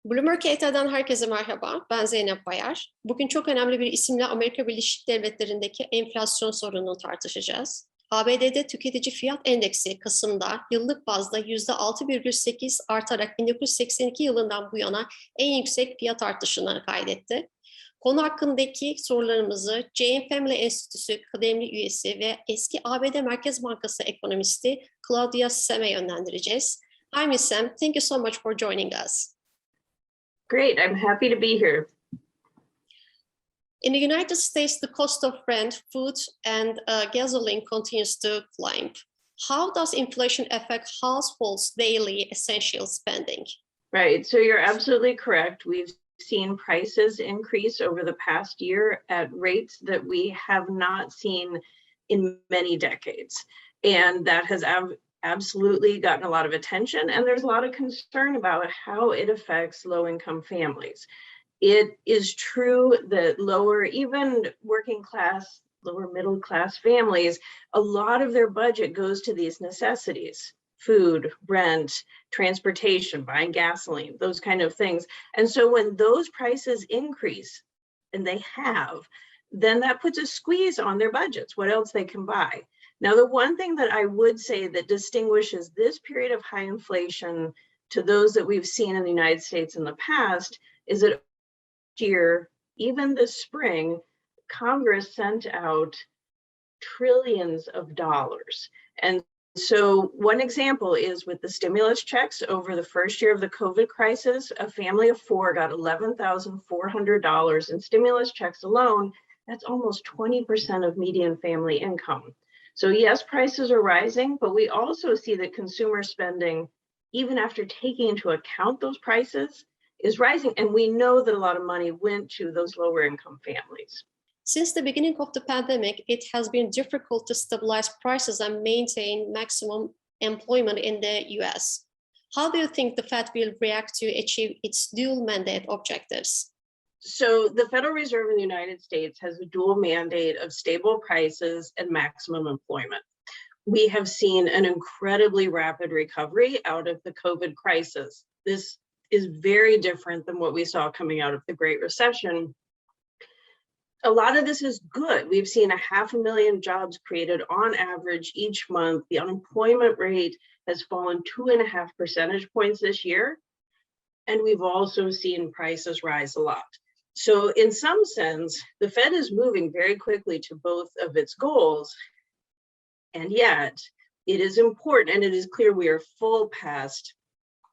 Bloomberg HT'den herkese merhaba. Ben Zeynep Bayar. Bugün çok önemli bir isimle Amerika Birleşik Devletleri'ndeki enflasyon sorununu tartışacağız. ABD'de tüketici fiyat endeksi Kasım'da yıllık bazda %6,8 artarak 1982 yılından bu yana en yüksek fiyat artışını kaydetti. Konu hakkındaki sorularımızı Jane Family Enstitüsü kıdemli üyesi ve eski ABD Merkez Bankası ekonomisti Claudia Sahm'e yönlendireceğiz. Hi Ms. Sahm, thank you so much for joining us. Great, I'm happy to be here. In the United States, the cost of rent, food, and gasoline continues to climb. How does inflation affect households' daily essential spending? Right, so you're absolutely correct. We've seen prices increase over the past year at rates that we have not seen in many decades. And that has absolutely gotten a lot of attention, and there's a lot of concern about how it affects low-income families. It is true that lower, even working class, lower middle class families, a lot of their budget goes to these necessities: food, rent, transportation, buying gasoline, those kind of things. And so when those prices increase, and they have, then that puts a squeeze on their budgets, what else they can buy. Now, the one thing that I would say that distinguishes this period of high inflation to those that we've seen in the United States in the past is that last year, even this spring, Congress sent out trillions of dollars. And so one example is with the stimulus checks over the first year of the COVID crisis, a family of four got $11,400 in stimulus checks alone. That's almost 20% of median family income. So yes, prices are rising, but we also see that consumer spending, even after taking into account those prices, is rising. And we know that a lot of money went to those lower income families. Since the beginning of the pandemic, it has been difficult to stabilize prices and maintain maximum employment in the US. How do you think the Fed will react to achieve its dual mandate objectives? So the Federal Reserve in the United States has a dual mandate of stable prices and maximum employment. We have seen an incredibly rapid recovery out of the COVID crisis. This is very different than what we saw coming out of the Great Recession. A lot of this is good. We've seen 500,000 jobs created on average each month. The unemployment rate has fallen 2.5 percentage points this year. And we've also seen prices rise a lot. So in some sense, the Fed is moving very quickly to both of its goals. And yet it is important, and it is clear we are full past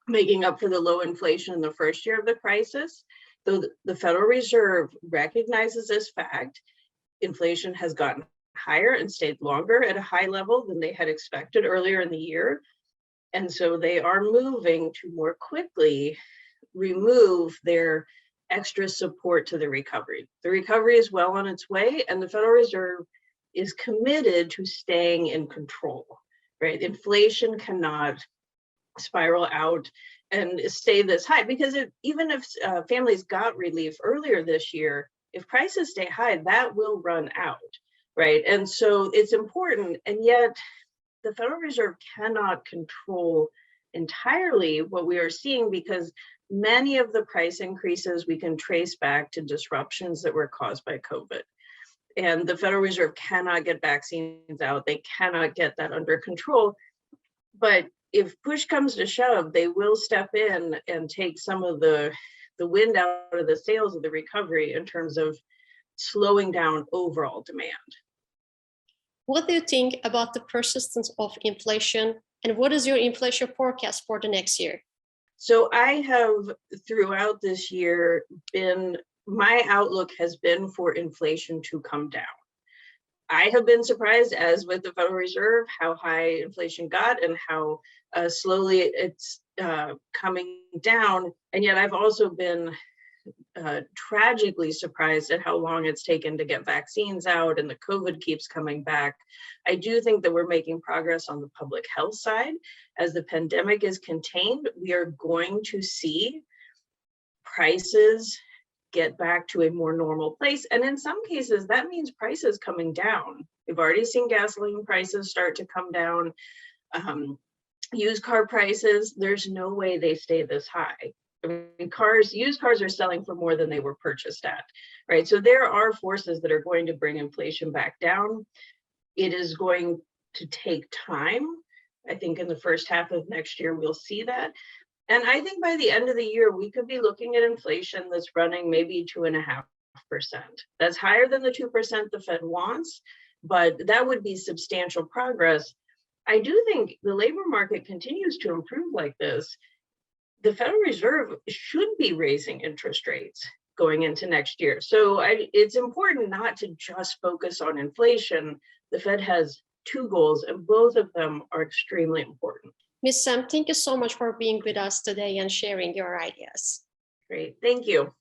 making up for the low inflation in the first year of the crisis. Though the Federal Reserve recognizes this fact, inflation has gotten higher and stayed longer at a high level than they had expected earlier in the year. And so they are moving to more quickly remove their extra support to the recovery. The recovery is well on its way, and the Federal Reserve is committed to staying in control, right? Inflation cannot spiral out and stay this high, because even if families got relief earlier this year, if prices stay high, that will run out, right? And so it's important, and yet the Federal Reserve cannot control entirely what we are seeing, because many of the price increases we can trace back to disruptions that were caused by COVID. And the Federal Reserve cannot get vaccines out. They cannot get that under control. But if push comes to shove, they will step in and take some of the wind out of the sails of the recovery in terms of slowing down overall demand. What do you think about the persistence of inflation, and what is your inflation forecast for the next year? So I have throughout this year my outlook has been for inflation to come down. I have been surprised, as with the Federal Reserve, how high inflation got and how slowly it's coming down. And yet I've also been tragically surprised at how long it's taken to get vaccines out, and the COVID keeps coming back. I do think that we're making progress on the public health side. As the pandemic is contained, we are going to see prices get back to a more normal place. And in some cases, that means prices coming down. We've already seen gasoline prices start to come down. Used car prices, there's no way they stay this high. I mean, used cars are selling for more than they were purchased at, right? So there are forces that are going to bring inflation back down. It is going to take time. I think in the first half of next year, we'll see that. And I think by the end of the year, we could be looking at inflation that's running maybe 2.5%. That's higher than the 2% the Fed wants, but that would be substantial progress. I do think the labor market continues to improve like this. The Federal Reserve should be raising interest rates going into next year. So it's important not to just focus on inflation. The Fed has two goals, and both of them are extremely important. Ms. Sahm, thank you so much for being with us today and sharing your ideas. Great, thank you.